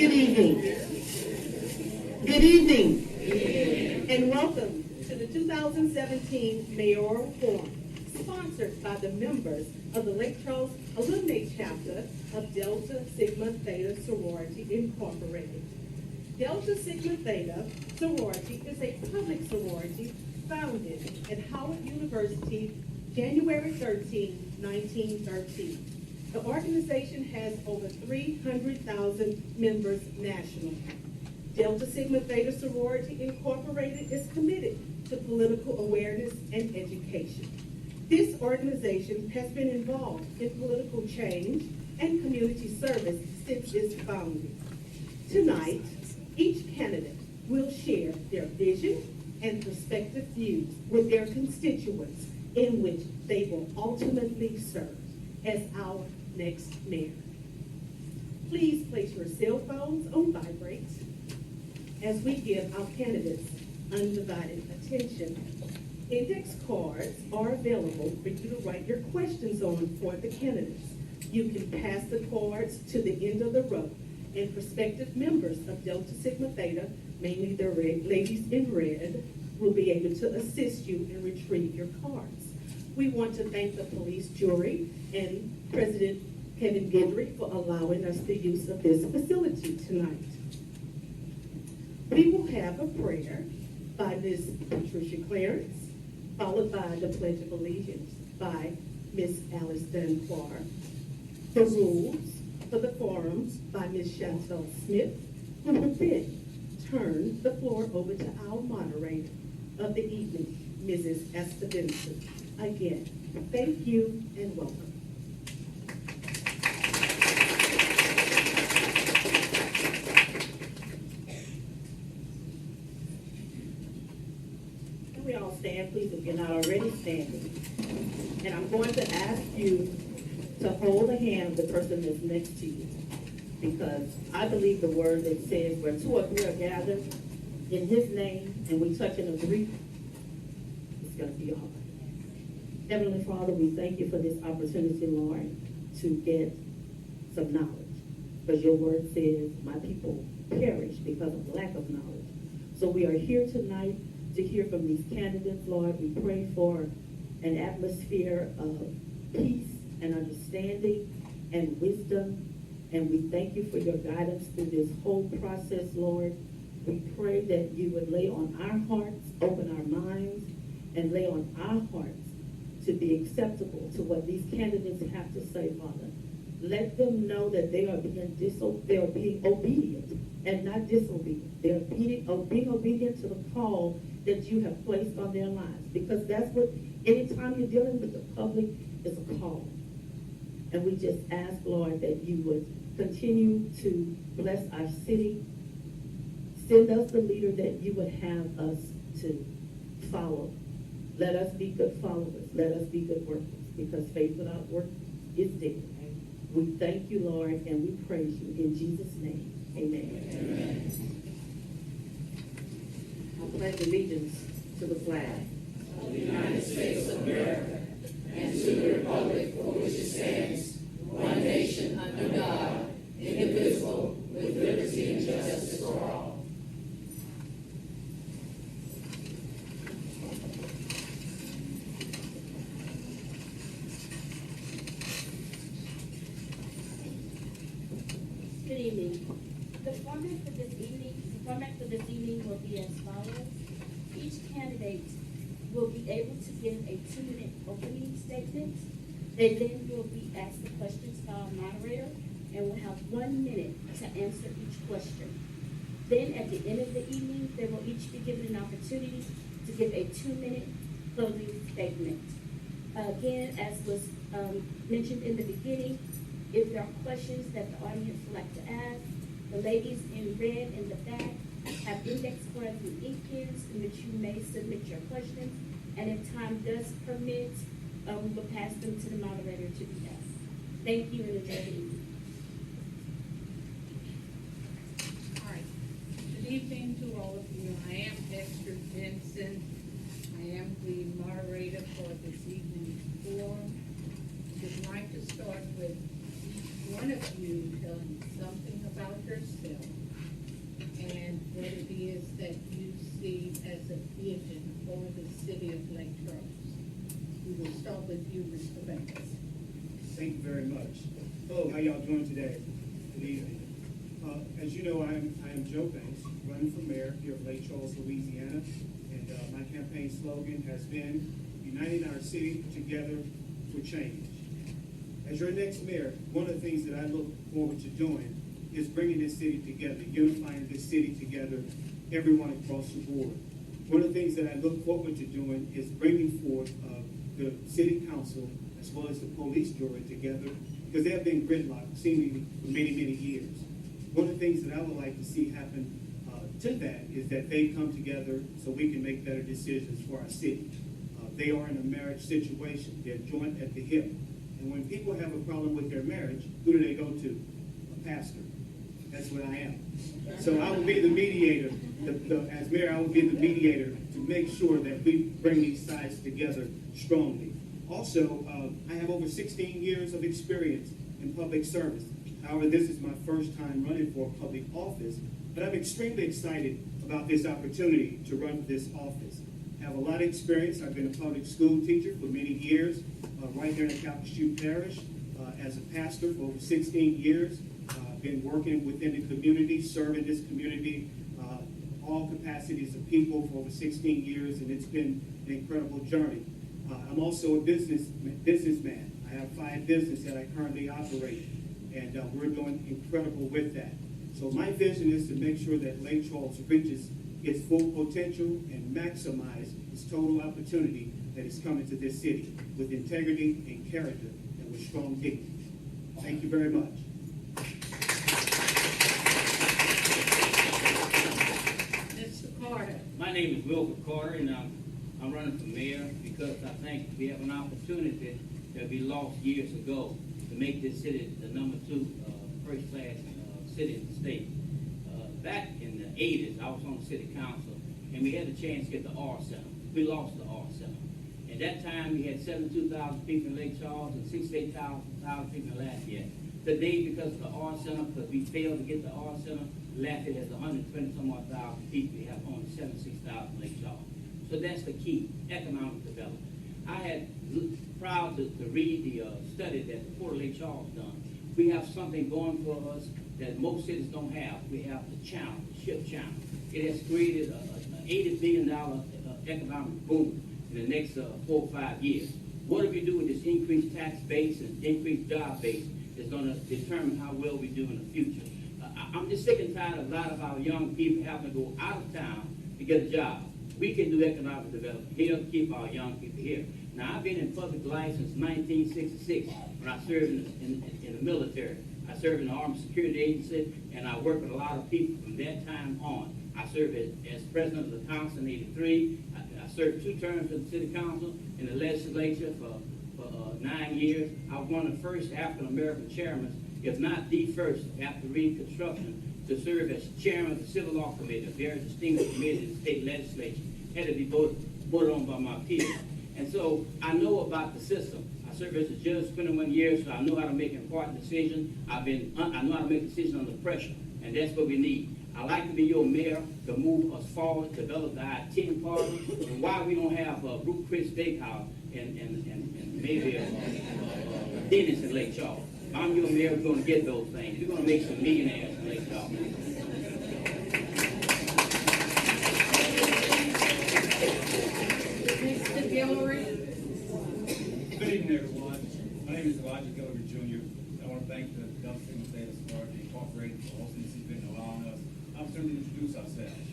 Good evening. Good evening. And welcome to the 2017 Mayoral Forum, sponsored by the members of the Lake Charles Alumnae chapter of Delta Sigma Theta Sorority Incorporated. Delta Sigma Theta Sorority is a public sorority founded at Howard University January 13, 1913. The organization has over 300,000 members nationally. Delta Sigma Theta Sorority Incorporated is committed to political awareness and education. This organization has been involved in political change and community service since its founding. Tonight, each candidate will share their vision and prospective views with their constituents in which they will ultimately serve as our next mayor. Please place your cell phones on vibrate as we give our candidates undivided attention. Index cards are available for you to write your questions on for the candidates. You can pass the cards to the end of the row, and prospective members of Delta Sigma Theta, mainly the ladies in red, will be able to assist you and retrieve your cards. We want to thank the police jury and President Kevin Gendry for allowing us the use of this facility tonight. We will have a prayer by Ms. Patricia Clarence, followed by the Pledge of Allegiance by Ms. Alice Dunn Clark. The rules for the forums by Ms. Chantel Smith, who will then turn the floor over to our moderator of the evening, Mrs. Esther Benson. Again, thank you and welcome. Can we all stand, please, if you're not already standing? And I'm going to ask you to hold the hand of the person that's next to you, because I believe the word that says where two or three are gathered in his name and we touch and agree, it's going to be hard. Heavenly Father, we thank you for this opportunity, Lord, to get some knowledge, because your word says my people perish because of lack of knowledge. So we are here tonight to hear from these candidates, Lord. We pray for an atmosphere of peace and understanding and wisdom, and we thank you for your guidance through this whole process, Lord. We pray that you would lay on our hearts, open our minds, and lay on our hearts to be acceptable to what these candidates have to say, Father. Let them know that they are being obedient and not disobedient. They are being obedient to the call that you have placed on their lives, because that's what, anytime you're dealing with the public, is a call. And we just ask, Lord, that you would continue to bless our city. Send us the leader that you would have us to follow. Let us be good followers. Let us be good workers, because faith without work is dead. We thank you, Lord, and we praise you. In Jesus' name, amen. Amen. I pledge allegiance to the flag of the United States of America and to the republic for which it stands, one nation under God, indivisible, with liberty and justice for all. Good evening. The format for this evening will be as follows. Each candidate will be able to give a 2-minute opening statement, and then will be asked the questions by our moderator, and will have 1 minute to answer each question. Then at the end of the evening, they will each be given an opportunity to give a 2-minute closing statement. Again, as was mentioned in the beginning, if there are questions that the audience would like to ask, the ladies in red in the back have index cards and ink pens in which you may submit your questions, and if time does permit, we will pass them to the moderator to be asked. Thank you, and enjoy the evening. All right. Good evening to all of you. I am Esther Benson. I am the moderator for this evening's forum. I'd like to start with each one of you telling something about yourself vision for the city of Lake Charles. We will start with you, Mr. Banks. Thank you very much. Hello, how y'all doing today? Good evening. As you know, I am Joe Banks, running for mayor here of Lake Charles, Louisiana, and my campaign slogan has been uniting our city together for change. As your next mayor, one of the things that I look forward to doing is bringing this city together, unifying this city together, everyone across the board. One of the things that I look forward to doing is bringing forth the city council as well as the police jury together, because they have been gridlocked seemingly for many, many years. One of the things that I would like to see happen to that is that they come together so we can make better decisions for our city. They are in a marriage situation. They're joined at the hip. And when people have a problem with their marriage, who do they go to? A pastor. That's what I am. So I will be the mediator. As mayor, I will be the mediator to make sure that we bring these sides together strongly. Also, I have over 16 years of experience in public service. However, this is my first time running for public office, but I'm extremely excited about this opportunity to run for this office. I have a lot of experience. I've been a public school teacher for many years, right here in Calcasieu Parish, as a pastor for over 16 years. I've been working within the community, serving this community, all capacities of people for over 16 years, and it's been an incredible journey. I'm also a businessman. I have 5 businesses that I currently operate, and we're doing incredible with that. So my vision is to make sure that Lake Charles reaches its full potential and maximize its total opportunity that is coming to this city with integrity and character and with strong dignity. Thank you very much. Mr. Carter. My name is Wilbur Carter, and I'm running for mayor because I think we have an opportunity that we lost years ago to make this city the number 2 first-class city in the state. Back in the 80s, I was on the city council, and we had a chance to get the R Center. We lost the R Center. At that time, we had 72,000 people in Lake Charles and 68,000 people in Lafayette. Today, because of the R Center, because we failed to get the R Center, Lafayette has 120-some-odd thousand people. We have only 76,000 in Lake Charles. So that's the key, economic development. I had proud to read the study that the Port of Lake Charles done. We have something going for us that most cities don't have. We have the channel, the ship channel. It has created an $80 billion economic boom in the next 4 or 5 years. What do we do with this increased tax base and increased job base is going to determine how well we do in the future. I'm just sick and tired of a lot of our young people having to go out of town to get a job. We can do economic development here to keep our young people here. Now, I've been in public life since 1966 when I served in the military. I served in the Armed Security Agency, and I worked with a lot of people from that time on. I served as president of the council in '83. I served 2 terms in the city council in the legislature for 9 years. I was one of the first African-American chairmen, if not the first, after Reconstruction, to serve as chairman of the Civil Law Committee, a very distinguished committee in the state legislature, had to be voted on by my peers. And so I know about the system. I served as a judge 21 years, so I know how to make important decisions. I know how to make decisions under pressure, and that's what we need. I'd like to be your mayor to move us forward, develop the I-10 corridor, and why we don't have Root Chris Steakhouse and maybe Dennis in Lake Charles. If I'm your mayor, we're going to get those things. We're going to make some millionaires in Lake Charles. Mr. Guillory. Good evening, everyone. My name is Elijah Guillory Jr. I want to thank the Theta Authority Incorporated for hosting this event and allowing us the opportunity to introduce ourselves.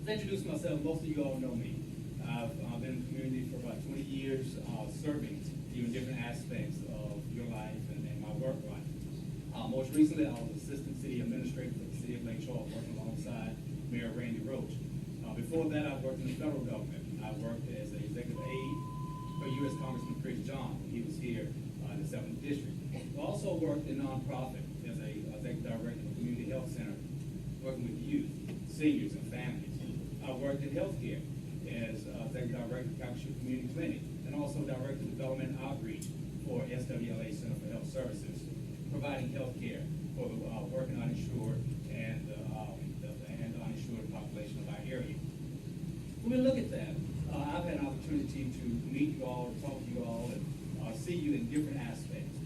To introduce myself, most of you all know me. I've been in the community for about 20 years, serving you in different aspects of your life and my work life. Most recently, I was Assistant City Administrator for the City of Lake Charles, working alongside Mayor Randy Roach. Before that, I worked in the federal government. I worked as an executive aide for U.S. Congressman Chris John when he was here in the 7th District. I also worked in nonprofit as a executive director of the Community Health Center, working with youth, seniors, and families. I worked in healthcare as executive director of Calcasieu Community Clinic, and also director of development outreach for SWLA Center for Health Services, providing health care for the working uninsured and the uninsured population of our area. when we look at that, I've had an opportunity to meet you all, talk to you all, and see you in different aspects.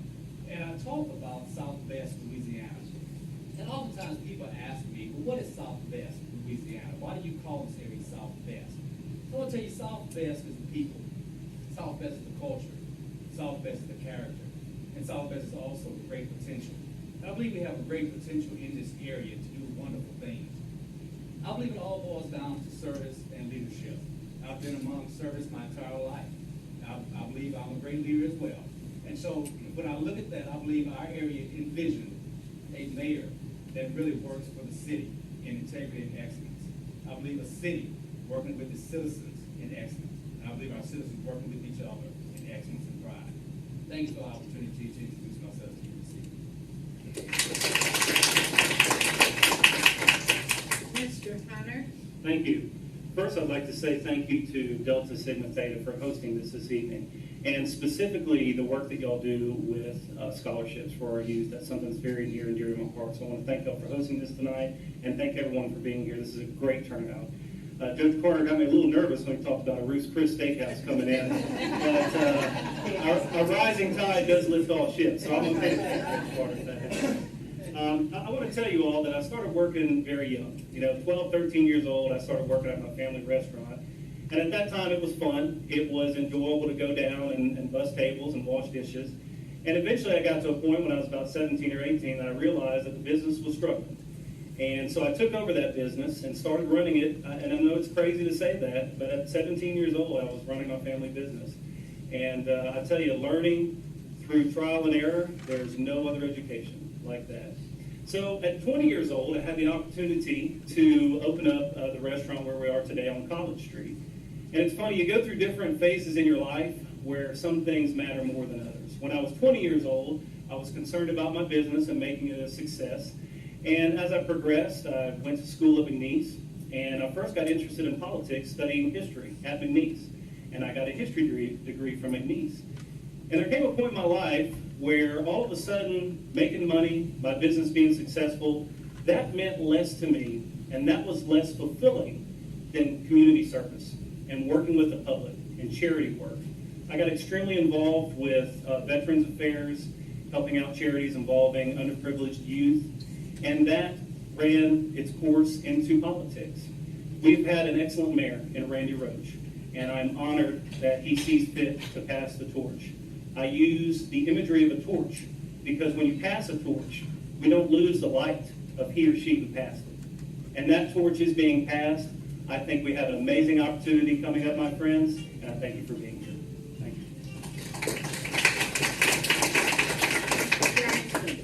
And I talk about Southwest Louisiana. And oftentimes people ask me, well, what is Southwest Louisiana? Why do you call this area Southwest? I want to tell you, Southwest is the people. Southwest is the culture. Southwest is the character. And Southwest is also great potential. I believe we have a great potential in this area to do wonderful things. I believe it all boils down to service and leadership. I've been among service my entire life. I believe I'm a great leader as well. And so when I look at that, I believe our area envisioned a mayor that really works for the city in integrity and excellence. I believe a city working with the citizens in excellence. And I believe our citizens working with each other in excellence and pride. Thanks for the opportunity to introduce myself to you this evening. Mr. Hunter? Thank you. First, I'd like to say thank you to Delta Sigma Theta for hosting this evening, and specifically the work that y'all do with scholarships for our youth. That's something that's very near and dear to my heart. So I want to thank y'all for hosting this tonight, and thank everyone for being here. This is a great turnout. Judge Carter got me a little nervous when he talked about a Ruth's Chris Steakhouse coming in, but our rising tide does lift all ships, so I'm okay with that. I want to tell you all that I started working very young. 12, 13 years old, I started working at my family restaurant. And at that time, it was fun. It was enjoyable to go down and bust tables and wash dishes. And eventually, I got to a point when I was about 17 or 18 that I realized that the business was struggling. And so I took over that business and started running it. And I know it's crazy to say that, but at 17 years old, I was running my family business. And I tell you, learning through trial and error, there's no other education like that. So at 20 years old, I had the opportunity to open up the restaurant where we are today on College Street. And it's funny, you go through different phases in your life where some things matter more than others. When I was 20 years old, I was concerned about my business and making it a success. And as I progressed, I went to school at McNeese, and I first got interested in politics studying history at McNeese. And I got a history degree from McNeese. And there came a point in my life where all of a sudden, making money, my business being successful, that meant less to me, and that was less fulfilling than community service and working with the public and charity work. I got extremely involved with Veterans Affairs, helping out charities involving underprivileged youth, and that ran its course into politics. We've had an excellent mayor in Randy Roach, and I'm honored that he sees fit to pass the torch. I use the imagery of a torch because when you pass a torch, we don't lose the light of he or she who passed it. And that torch is being passed. I think we have an amazing opportunity coming up, my friends, and I thank you for being here. Thank you.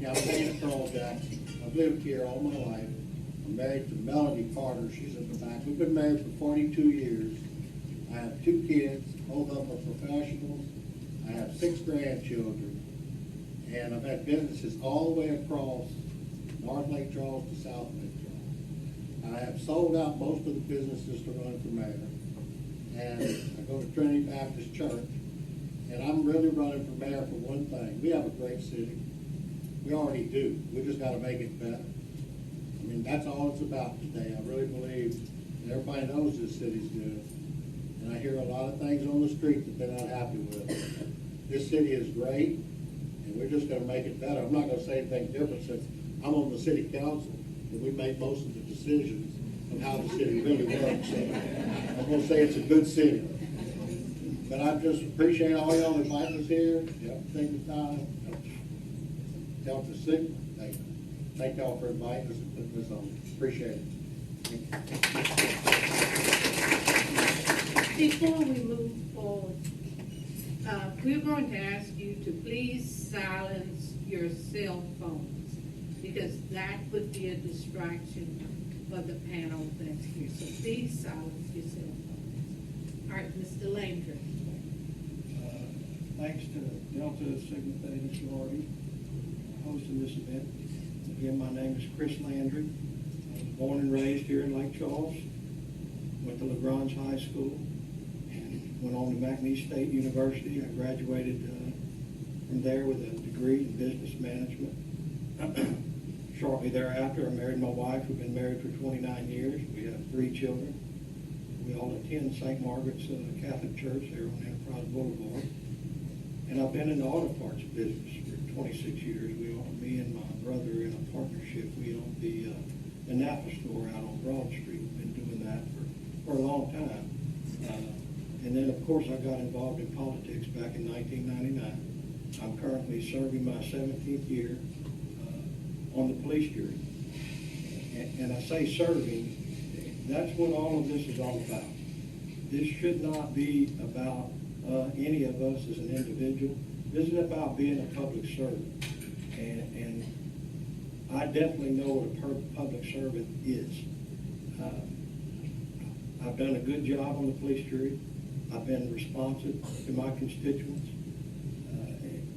Yeah, I'm Dana Carl Jackson. I've lived here all my life. I'm married to Melody Carter. She's in the back. We've been married for 42 years. I have 2 kids. Both of them are professionals. I have 6 grandchildren. And I've had businesses all the way across North Lake Charles to South Lake Charles. I have sold out most of the businesses to run for mayor. And I go to Trinity Baptist Church. And I'm really running for mayor for one thing. We have a great city. We already do. We just got to make it better. I mean, that's all it's about today. I really believe everybody knows this city's good. And I hear a lot of things on the street that they're not happy with. This city is great, and we're just going to make it better. I'm not going to say anything different since I'm on the city council, and we make most of the decisions on how the city really works. So I'm going to say it's a good city. But I just appreciate all y'all inviting us here. Take the time. Delta Sigma. Thank y'all for inviting us and putting this on. Appreciate it. Before we move forward, we're going to ask you to please silence your cell phones because that would be a distraction for the panel that's here. So please silence your cell phones. All right, Mr. Landry. Thanks to Delta Sigma Theta sorority for hosting this event. Again, my name is Chris Landry. I was born and raised here in Lake Charles. Went to LaGrange High School and went on to McNeese State University. I graduated from there with a degree in business management. Shortly thereafter, I married my wife. We've been married for 29 years. We have 3 children. We all attend St. Margaret's Catholic Church there on Enterprise Boulevard. And I've been in the auto parts business for 26 years. Me and my brother in a partnership, we own the Napa store out on Broad Street. We've been doing that for a long time. And then, of course, I got involved in politics back in 1999. I'm currently serving my 17th year on the police jury. And I say serving, that's what all of this is all about. This should not be about any of us as an individual. This is about being a public servant. And I definitely know what a public servant is. I've done a good job on the police jury. I've been responsive to my constituents.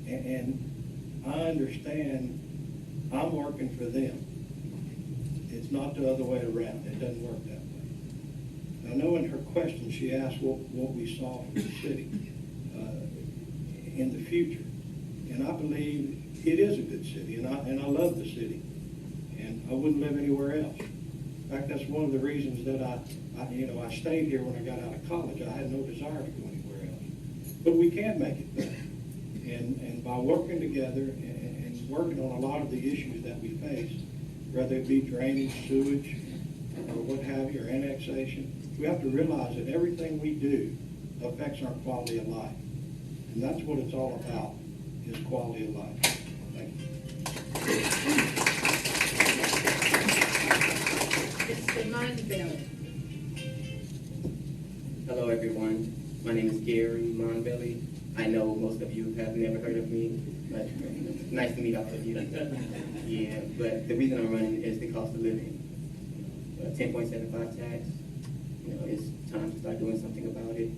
And I understand I'm working for them. It's not the other way around. It doesn't work that way. I know in her question she asked what we saw from the city in the future. And I believe it is a good city, and I love the city. And I wouldn't live anywhere else. In fact, that's one of the reasons that I stayed here when I got out of college. I had no desire to go anywhere else. But we can make it better. And by working together and working on a lot of the issues that we face, whether it be drainage, sewage, or what have you, or annexation, we have to realize that everything we do affects our quality of life. And that's what it's all about, is quality of life. Thank you. Mr. Monbelly. Hello, everyone. My name is Gary Monbelly. I know most of you have never heard of me, but nice to meet all of you. Yeah, but the reason I'm running is the cost of living. 10.75 tax. It's time to start doing something about it.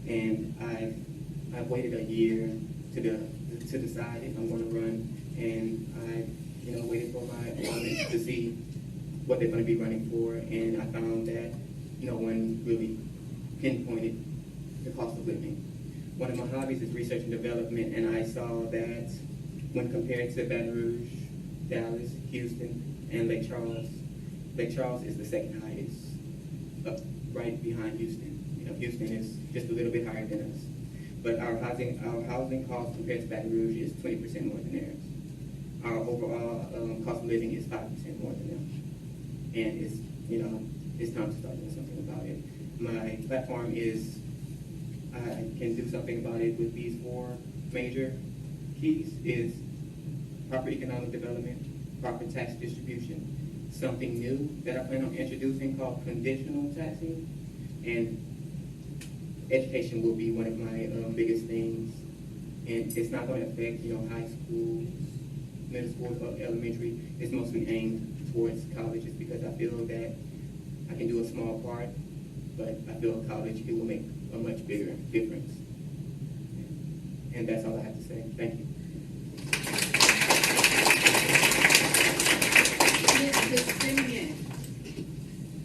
And I've waited a year to decide if I'm going to run, and I waited for my opponents to see what they're going to be running for, and I found that no one really pinpointed the cost of living. One of my hobbies is research and development, and I saw that when compared to Baton Rouge, Dallas, Houston, and Lake Charles is the second highest, up right behind Houston. Houston is just a little bit higher than us, but our housing cost compared to Baton Rouge is 20% more than theirs. Our overall cost of living is 5% more than them, and it's time to start doing something about it. My platform is I can do something about it with these 4 major keys: is proper economic development, proper tax distribution, something new that I plan on introducing called conditional taxing, and education will be one of my biggest things. And it's not going to affect high schools, middle schools, or elementary. It's mostly aimed towards colleges because I feel that I can do a small part, but I feel college, it will make a much bigger difference. And that's all I have to say. Thank you.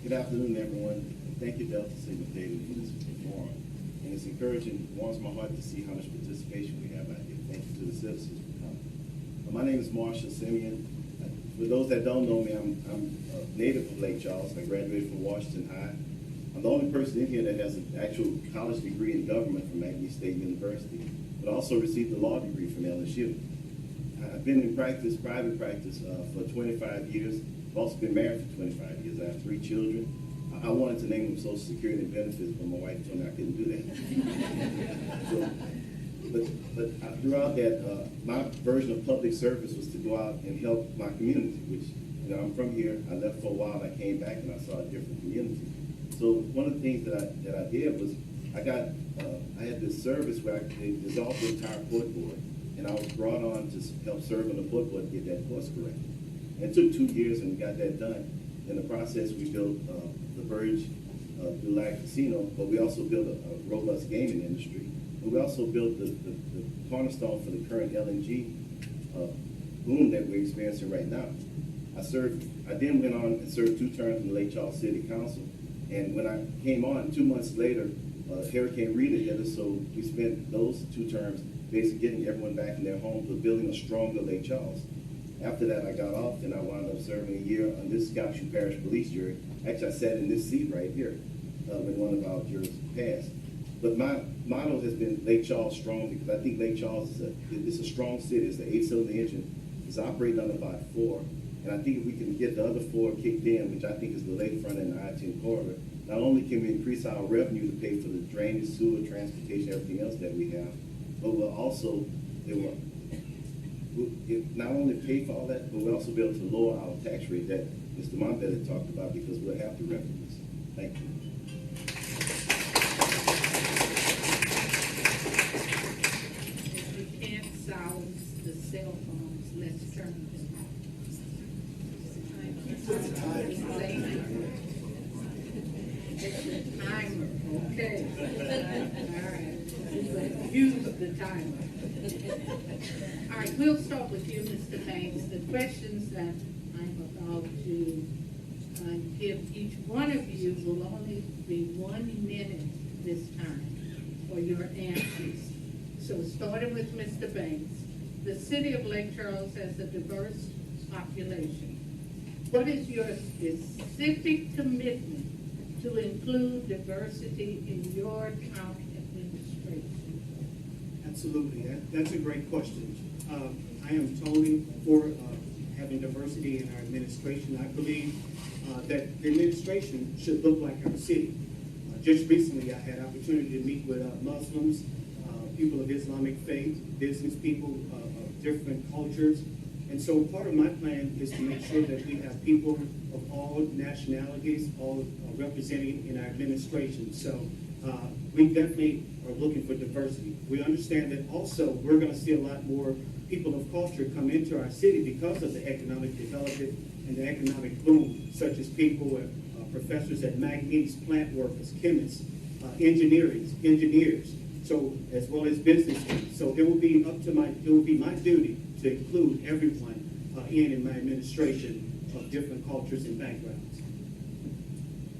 Good afternoon, everyone. Thank you, Delta Sigma Theta, for this forum. And it's encouraging, it warms my heart to see how much participation we have out here. Thank you to the citizens for coming. My name is Marshall Simeon. For those that don't know me, I'm a native of Lake Charles. I graduated from Washington High. I'm the only person in here that has an actual college degree in government from McNeese State University, but also received a law degree from LSU. I've been in practice, private practice, for 25 years. I've also been married for 25 years. I have 3 children. I wanted to name them Social Security and benefits, but my wife told me I couldn't do that. But throughout that, my version of public service was to go out and help my community, which, I'm from here. I left for a while, and I came back, and I saw a different community. So one of the things that I did was I had this service where they dissolved the entire court board, and I was brought on to help serve on the court board to get that course corrected. And it took 2 years, and we got that done. In the process, we built the Parish Casino, but we also built a robust gaming industry. And we also built the cornerstone for the current LNG boom that we're experiencing right now. I then went on and served 2 terms in the Lake Charles City Council. And when I came on, 2 months later, Hurricane Rita hit us, so we spent those 2 terms basically getting everyone back in their homes, but building a stronger Lake Charles. After that, I got off, and I wound up serving a year on this Calcasieu Parish police jury. Actually, I sat in this seat right here. when one of our jurors passed. But my motto has been Lake Charles strong, because I think Lake Charles is a strong city. It's the 8-cylinder engine. It's operating on about 4. And I think if we can get the other 4 kicked in, which I think is the lakefront and the I-10 corridor, not only can we increase our revenue to pay for the drainage, sewer, transportation, everything else that we have, but we'll also, we'll not only pay for all that, but we'll also be able to lower our tax rate that Mr. Monbelli talked about, because we'll have the revenues. Thank you. If you can't silence the cell phones, let's turn them off. It's the timer, okay. All right. Use the timer. All right, we'll start with you, Mr. Banks. The questions that I'm about to give each one of you will only be 1 minute this time for your answers. So starting with Mr. Banks, the city of Lake Charles has a diverse population. What is your specific commitment to include diversity in your county administration? Absolutely, that's a great question. I am totally for having diversity in our administration. I believe that the administration should look like our city. Just recently, I had an opportunity to meet with Muslims, people of Islamic faith, business people of different cultures. And so part of my plan is to make sure that we have people of all nationalities, all representing in our administration. So we definitely are looking for diversity. We understand that also we're going to see a lot more people of culture come into our city because of the economic development and the economic boom, such as people, professors at Magnetes, plant workers, chemists, engineers, so as well as business people. So it will be my duty to include everyone in my administration of different cultures and backgrounds.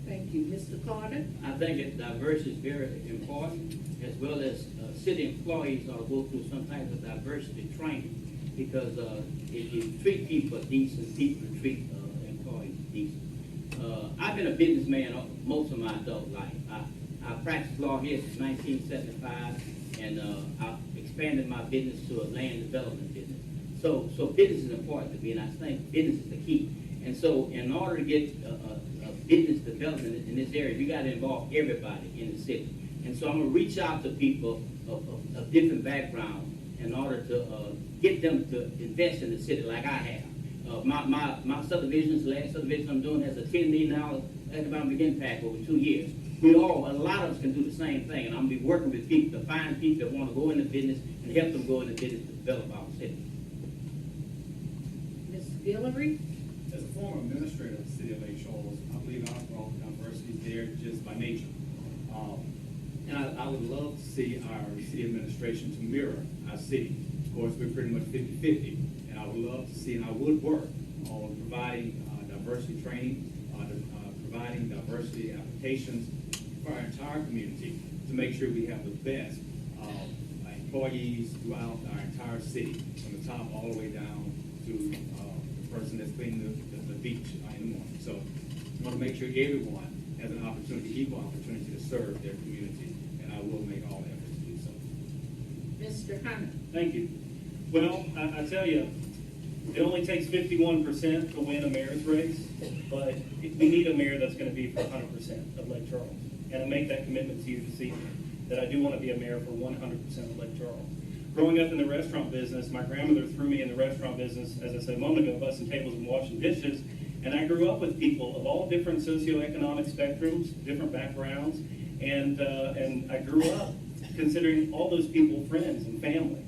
Thank you. Mr. Carter? I think that diversity is very important, as well as city employees ought to go through some type of diversity training, because if you treat people decent, people treat employees decent. I've been a businessman most of my adult life. I practiced law here since 1975, and I expanded my business to a land development business. So business is important to me, and I think business is the key. And so in order to get business development in this area, we got to involve everybody in the city. And so I'm going to reach out to people of different backgrounds in order to get them to invest in the city like I have. My subdivisions, the last subdivision I'm doing, has a $10 million economic impact over 2 years. A lot of us can do the same thing, and I'm going to be working with people to find people that want to go into business and help them go into business to develop our city. Ms. Guillory? As a former administrator of the city of Lake Charles, I believe our diversity is there just by nature. And I would love to see our city administration to mirror our city. Of course, we're pretty much 50-50. And I would love to see, and I would work on providing diversity training, providing diversity applications for our entire community to make sure we have the best employees throughout our entire city, from the top all the way down to the person that's cleaning the beach in the morning. So I want to make sure everyone has an opportunity, equal opportunity to serve their community, and I will make all efforts to do so. Mr. Hunter? Thank you. Well, I tell you, it only takes 51% to win a mayor's race, but we need a mayor that's going to be for 100% of Lake Charles. And I make that commitment to you this evening, that I do want to be a mayor for 100% of Lake Charles. Growing up in the restaurant business, my grandmother threw me in the restaurant business, as I said a moment ago, bussing tables and washing dishes. And I grew up with people of all different socioeconomic spectrums, different backgrounds, and I grew up considering all those people friends and family.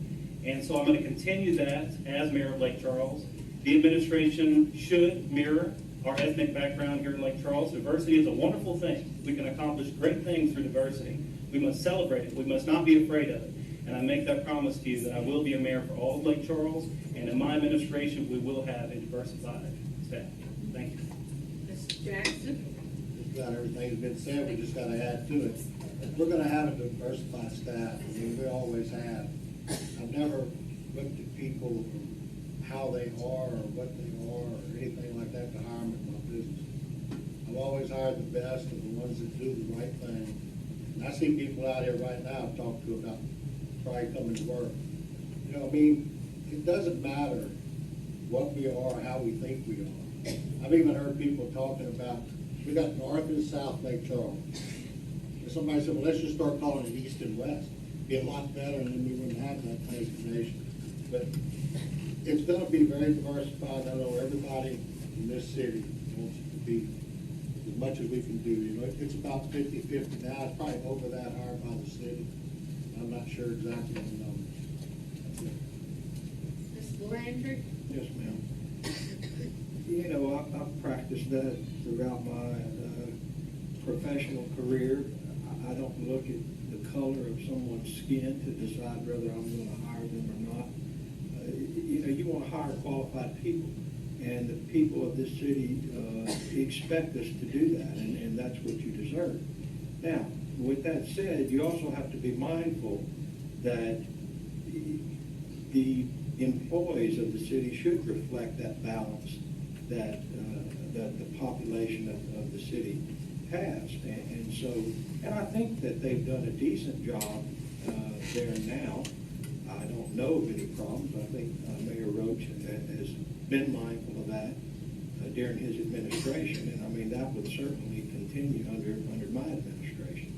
And so I'm going to continue that as mayor of Lake Charles. The administration should mirror our ethnic background here in Lake Charles. Diversity is a wonderful thing. We can accomplish great things through diversity. We must celebrate it. We must not be afraid of it. And I make that promise to you that I will be a mayor for all of Lake Charles, and in my administration, we will have a diversified staff. Thank you. Mr. Jackson? Just about everything's been said, we just gotta add to it. We're gonna have a diversified staff, I mean, we always have. I've never looked at people, how they are, or what they are, or anything like that to hire them in my business. I've always always hire the best and the ones that do the right thing. And I see people out here right now I've talked to about trying coming to work. You know, I mean, it doesn't matter what we are or how we think we are. I've even heard people talking about, we got North and South Lake Charles. And somebody said, well, let's just start calling it East and West. Be a lot better, and then we wouldn't have that designation. But it's gonna be very diversified. I know everybody in this city wants it to be as much as we can do. You know, it's about 50-50 now. It's probably over that hired by the city. I'm not sure exactly the number. Mr. Landry? Yes, ma'am. You know, I've practiced that throughout my professional career. I don't look at the color of someone's skin to decide whether I'm going to hire them or not. You know, you want to hire qualified people, and the people of this city expect us to do that, and that's what you deserve. Now, with that said, you also have to be mindful that the employees of the city should reflect that balance that the population of the city has. And I think that they've done a decent job there now. I don't know of any problems. I think Mayor Roach has been mindful of that during his administration, and I mean, that would certainly continue under my administration.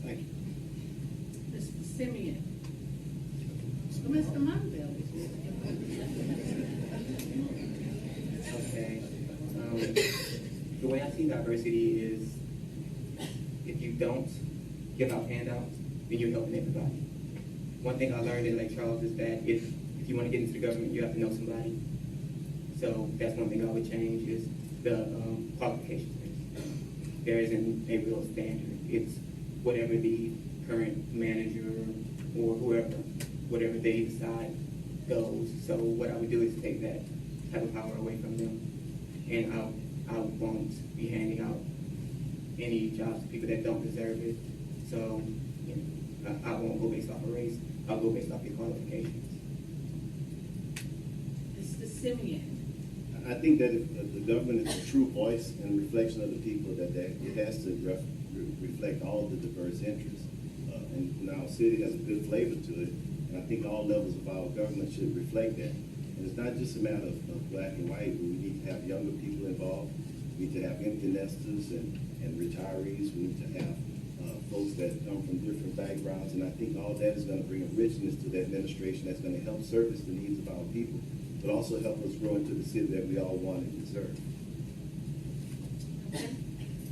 Thank you. Mr. Simeon? Mr. Mondale? Okay. The way I see diversity is if you don't give out handouts, then you're helping everybody. One thing I learned in Lake Charles is that if you want to get into the government, you have to know somebody. So that's one thing I would change is the qualifications. There isn't a real standard. It's whatever the current manager or whoever, whatever they decide goes. So what I would do is take that type of power away from them, and I won't be handing out any jobs to people that don't deserve it. So you know, I won't go based off of race. I'll go based off your qualifications. Mr. Simeon? I think that if the government is a true voice and reflection of the people, that it has to reflect all of the diverse interests. And our city has a good flavor to it, and I think all levels of our government should reflect that. And it's not just a matter of black and white, but we need to have younger people involved. We need to have empty nesters and retirees. We need to have folks that come from different backgrounds, and I think all that is going to bring a richness to the administration that's going to help service the needs of our people, but also help us grow into the city that we all want and deserve. Okay.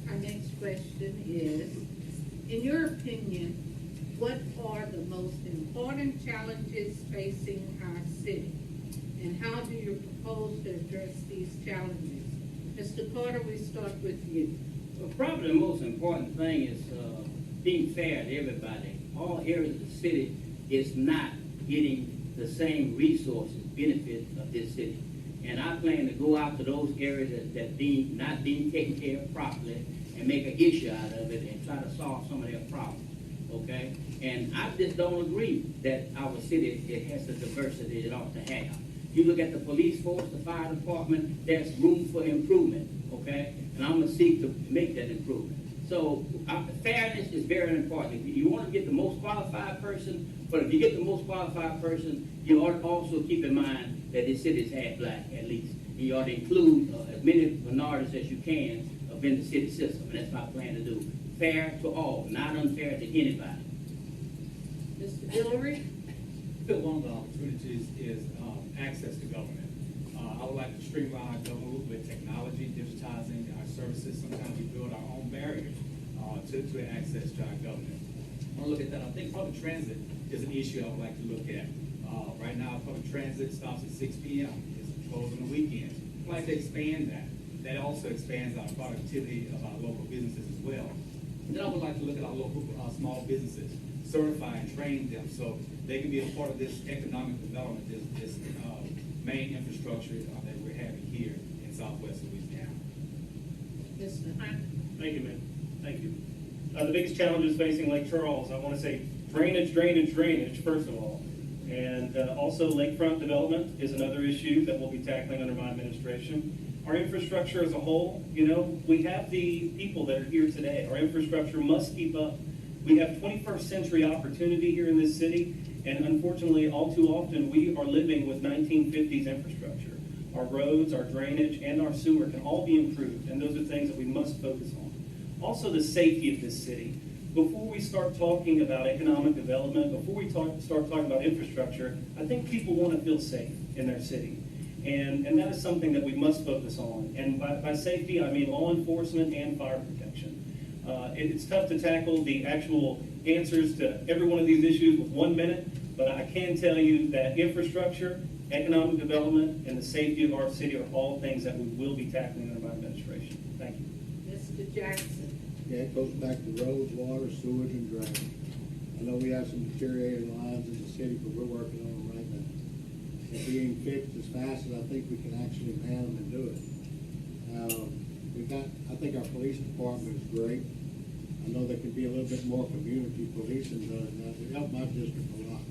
Our next question is, in your opinion, what are the most important challenges facing our city? And how do you propose to address these challenges? Mr. Carter, we start with you. Well, probably the most important thing is being fair to everybody. All areas of the city is not getting the same resources, benefits of this city. And I plan to go out to those areas that not being taken care of properly and make an issue out of it and try to solve some of their problems, okay? And I just don't agree that our city, it has the diversity it ought to have. You look at the police force, the fire department, there's room for improvement, okay? And I'm gonna seek to make that improvement. So fairness is very important. You want to get the most qualified person, but if you get the most qualified person, you ought to also keep in mind that this city is half black, at least. And you ought to include as many minorities as you can in the city system, and that's what I plan to do. Fair to all, not unfair to anybody. Mr. Hillary? I feel one of the opportunities is access to government. I would like to streamline government with technology, digitizing our services. Sometimes we build our own barriers to access to our government. I want to look at that. I think public transit is an issue I would like to look at. Right now, public transit stops at 6 p.m. It's closed on the weekends. I'd like to expand that. That also expands our productivity of our local businesses as well. And then I would like to look at our local small businesses, certify and train them so they can be a part of this economic development, this main infrastructure that we're having here in Southwest Louisiana. Mr. Hunt? Thank you, man. Thank you. The biggest challenges facing Lake Charles, I want to say drainage, first of all. And also lakefront development is another issue that we'll be tackling under my administration. our infrastructure as a whole, you know, we have the people that are here today. Our infrastructure must keep up. We have 21st century opportunity here in this city, and unfortunately, all too often, we are living with 1950s infrastructure. Our roads, our drainage, and our sewer can all be improved, and those are things that we must focus on. Also, the safety of this city. Before we start talking about economic development, before we start talking about infrastructure, I think people want to feel safe in their city. And that is something that we must focus on. And by safety, I mean law enforcement and fire protection. It's tough to tackle the actual answers to every one of these issues with 1 minute, but I can tell you that infrastructure, economic development, and the safety of our city are all things that we will be tackling under my administration. Thank you. Mr. Jackson. Yeah, it goes back to roads, water, sewage, and drainage. I know we have some deteriorating lines in the city, but we're working on them right now. They're being fixed as fast as I think we can actually man them and do it. I think our police department is great. I know there could be a little bit more community policing done in that. It helped my district a lot.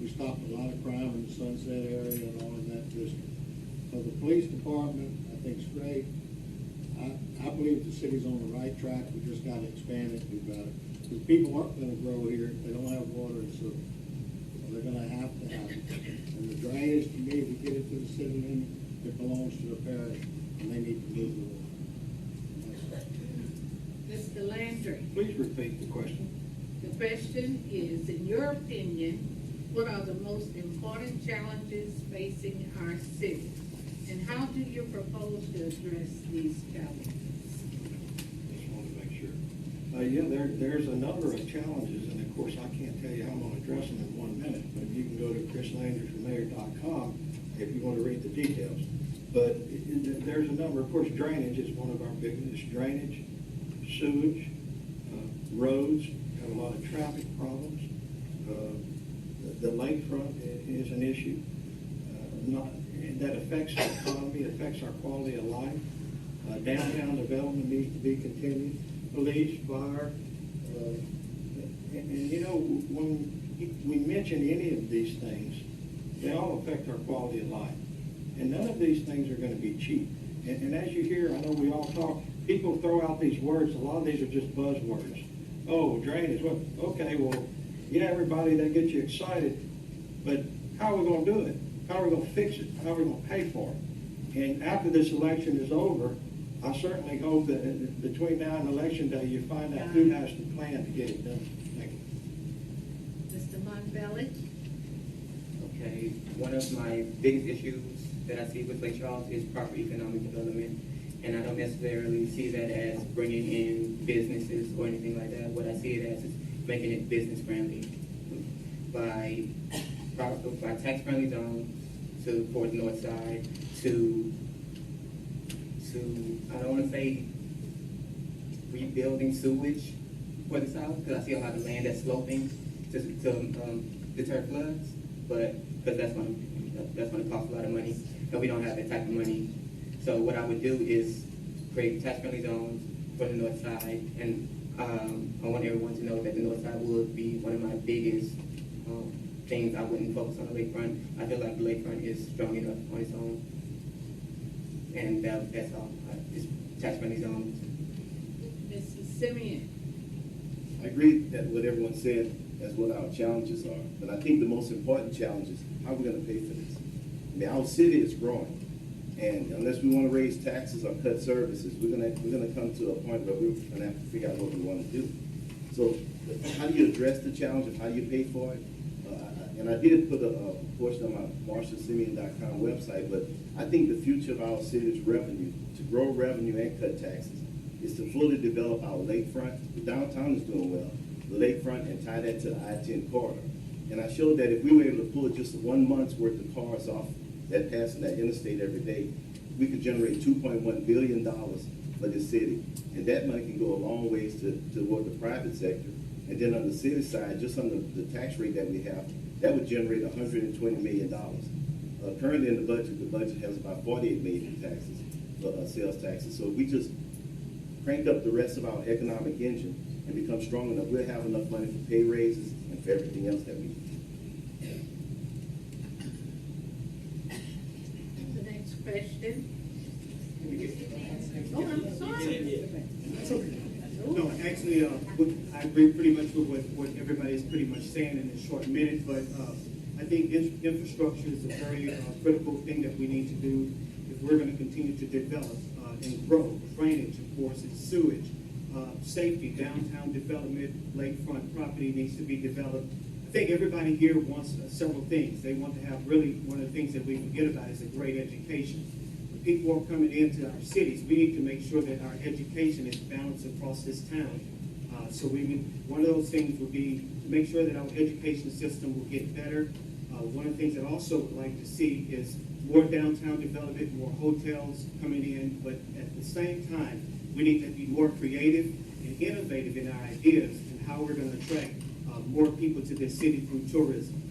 We stopped a lot of crime in the Sunset area and all in that district. So the police department, I think, is great. I believe the city's on the right track. We just got to expand it and do better. Because people aren't going to grow here if they don't have water and sewer. So they're going to have it. And the drainage, to me, to get it to the city limit, it belongs to the parish, and they need to move the water. Mr. Landry. Please repeat the question. The question is, in your opinion, what are the most important challenges facing our city? And how do you propose to address these challenges? Just wanted to make sure. There's a number of challenges, and of course, I can't tell you how I'm going to address them in 1 minute, but you can go to chrislandryformayor.com if you want to read the details. But there's a number. Of course, drainage is one of our biggest. Drainage, sewage, roads, have a lot of traffic problems. The lakefront is an issue. That affects the economy, affects our quality of life. Downtown development needs to be continued. Police, fire, and you know, when we mention any of these things, they all affect our quality of life. And none of these things are going to be cheap. And as you hear, I know we all talk, people throw out these words, a lot of these are just buzzwords. Oh, drainage, well, okay, well, yeah, everybody, that gets you excited, but how are we going to do it? How are we going to fix it? How are we going to pay for it? And after this election is over, I certainly hope that between now and Election Day, you find out who has the plan to get it done. Thank you. Mr. Monbelli. Okay, one of my biggest issues that I see with Lake Charles is proper economic development. And I don't necessarily see that as bringing in businesses or anything like that. What I see it as is making it business friendly by tax-friendly zones for the north side, to I don't want to say rebuilding sewage for the south, because I see a lot of land that's sloping to deter floods, but because that's going to cost a lot of money, and we don't have that type of money. So what I would do is create tax-friendly zones for the north side, and I want everyone to know that the north side would be one of my biggest things. I wouldn't focus on the lakefront. I feel like the lakefront is strong enough on its own, and that's all. Just tax-friendly zones. Mrs. Simeon. I agree that what everyone said as what our challenges are, but I think the most important challenge is how we're going to pay for this. I mean, our city is growing, and unless we want to raise taxes or cut services, we're going to come to a point where we're going to have to figure out what we want to do. So, how do you address the challenge of how do you pay for it? And I did put a portion on my MarshallSimeon.com website, but I think the future of our city's revenue, to grow revenue and cut taxes, is to fully develop our lakefront. The downtown is doing well. The lakefront, and tie that to the I-10 corridor. And I showed that if we were able to pull just 1 month's worth of cars off that passing that interstate every day, we could generate $2.1 billion for this city. And that money can go a long ways toward the private sector. And then on the city side, just on the tax rate that we have, that would generate $120 million. Currently in the budget has about $48 million in taxes, sales taxes. So if we just crank up the rest of our economic engine and become strong enough, we'll have enough money for pay raises and for everything else that we need. The next question. Oh, I'm sorry. No, actually, I agree pretty much with what everybody is pretty much saying in this short minute, but I think infrastructure is a very critical thing that we need to do if we're going to continue to develop and grow. Drainage, of course, is sewage, safety, downtown development, lakefront property needs to be developed. I think everybody here wants several things. They want to have really, one of the things that we forget about is a great education. When people are coming into our cities, we need to make sure that our education is balanced across this town. So one of those things would be to make sure that our education system will get better. One of the things that I also would like to see is more downtown development, more hotels coming in, but at the same time, we need to be more creative and innovative in our ideas and how we're going to attract more people to this city through tourism.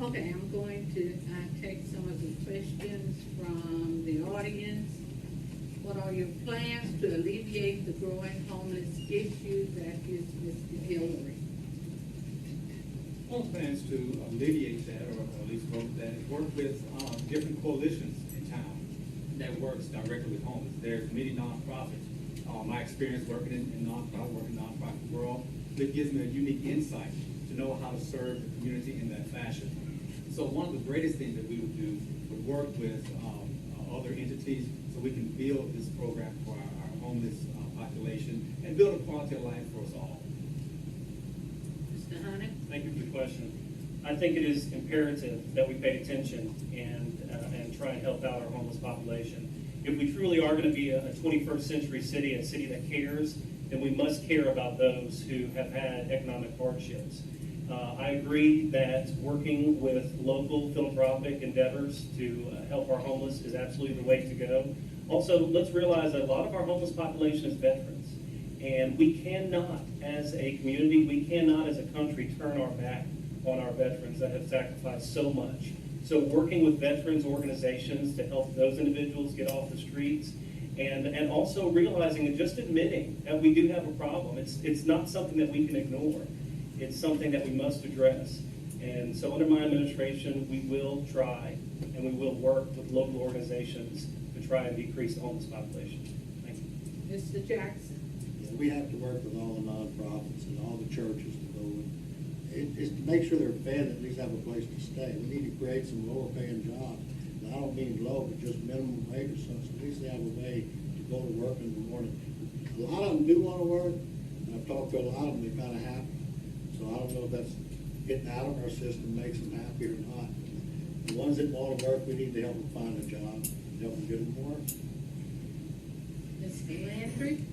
Okay, I'm going to take some of the questions from the audience. What are your plans to alleviate the growing homeless issue that is Mr. Hillary? Well, plans to alleviate that, or at least work with different coalitions in town that works directly with homeless. There's many nonprofits. My experience working in nonprofit world, it gives me a unique insight to know how to serve the community in that fashion. So one of the greatest things that we would do would work with other entities so we can build this program for our homeless population and build a quality of life for us all. Mr. Hunter? Thank you for the question. I think it is imperative that we pay attention and try and help out our homeless population. If we truly are going to be a 21st century city, a city that cares, then we must care about those who have had economic hardships. I agree that working with local philanthropic endeavors to help our homeless is absolutely the way to go. Also, let's realize that a lot of our homeless population is veterans. And we cannot, as a community, we cannot as a country turn our back on our veterans that have sacrificed so much. So working with veterans organizations to help those individuals get off the streets, and also realizing and just admitting that we do have a problem. It's not something that we can ignore. It's something that we must address. And so under my administration, we will try and we will work with local organizations to try and decrease the homeless population. Thank you. Mr. Jackson? Yeah, we have to work with all the nonprofits and all the churches to go in. It's to make sure they're fed and at least have a place to stay. We need to create some lower paying jobs. And I don't mean low, but just minimum wage or something. So at least they have a way to go to work in the morning. A lot of them do want to work. And I've talked to a lot of them, they're kind of happy. So I don't know if that's getting out of our system makes them happy or not. The ones that want to work, we need to help them find a job, help them get them to work. Mr. Landry?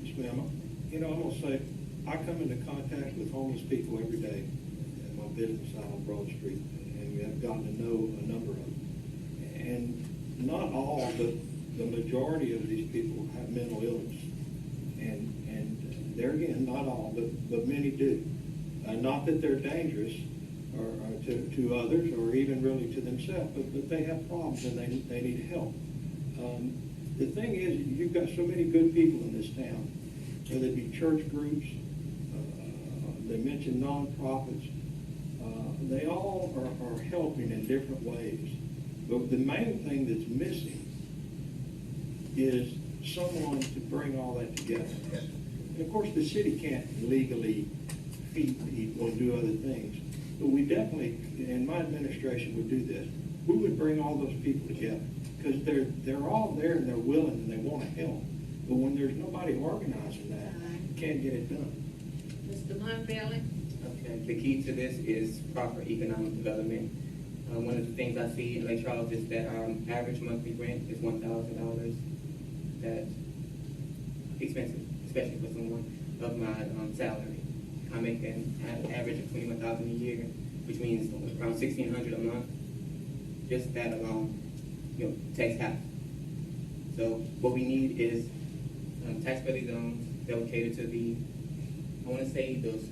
Yes, ma'am. You know, I'm gonna say, I come into contact with homeless people every day at my business out on Broad Street, and I've gotten to know a number of them. And not all, but the majority of these people have mental illness. And there again, not all, but many do. Not that they're dangerous or to others or even really to themselves, but they have problems and they need help. The thing is, you've got so many good people in this town, whether it be church groups, they mentioned nonprofits, they all are helping in different ways. But the main thing that's missing is someone to bring all that together. And of course, the city can't legally feed people and do other things, but we definitely, in my administration, would do this. We would bring all those people together because they're all there and they're willing and they want to help. But when there's nobody organizing that, you can't get it done. Mr. Monbelli? Okay, the key to this is proper economic development. One of the things I see in Lake Charles is that our average monthly rent is $1,000. That's expensive, especially for someone of my salary. I make an average of $21,000 a year, which means around $1,600 a month. Just that alone, takes half. So what we need is tax-friendly zones that will cater to the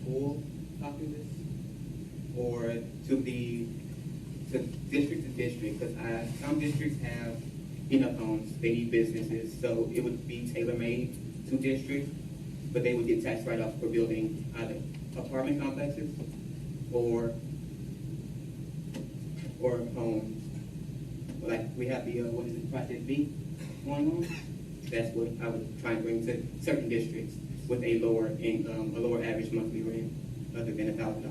school populace, or to district to district, because some districts have enough homes, they need businesses, so it would be tailor-made to districts, but they would get tax write-off for building either apartment complexes or homes. Like we have the Project B, going on? That's what I would try and bring to certain districts with a lower average monthly rent, other than $1,000.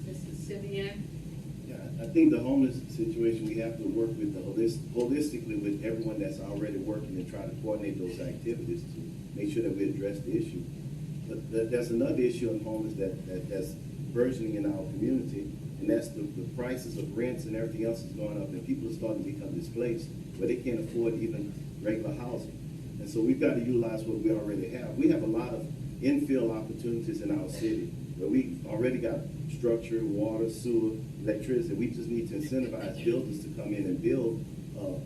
Mr. Simeon? Yeah, I think the homeless situation, we have to work with holistically with everyone that's already working and try to coordinate those activities to make sure that we address the issue. But there's another issue in homeless that's burgeoning in our community, and that's the prices of rents and everything else is going up, and people are starting to become displaced where they can't afford even regular housing. And so we've got to utilize what we already have. We have a lot of infill opportunities in our city where we already got structure, water, sewer, electricity. We just need to incentivize builders to come in and build